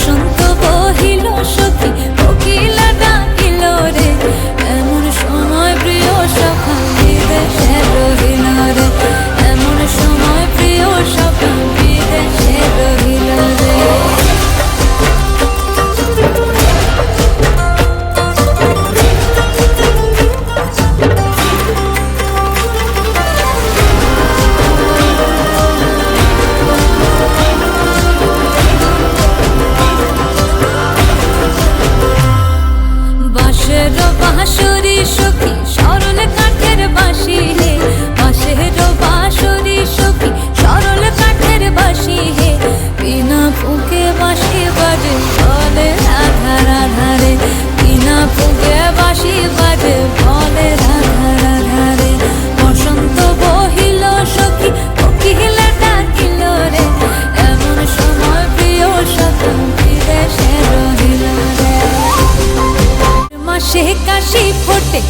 বসন্ত বহিল সখী কোকিলা ডাকিল রে, এমন সময় প্রিয় সখা বিদেশে রহিল রে, এমন সময় প্রিয় সখা বিদেশে রহিল রে। বাঁশের বাঁশরি সখী সরল কাঠের বাঁশি হে, বাঁশের বাঁশরি সখী সরল কাঠের বাঁশি হে, বিনা ফুঁকে বাঁশি বাজে বলে রাধা রাধা রে, বিনা ফুঁকে বাঁশি বাজে বলে রাধা রাধা রে। বসন্ত বহিল সখী কোকিলা ডাকিল রে, এমন সময় প্রিয় সখা বিদেশে রহিল রে। মাসে কাশি ফোটে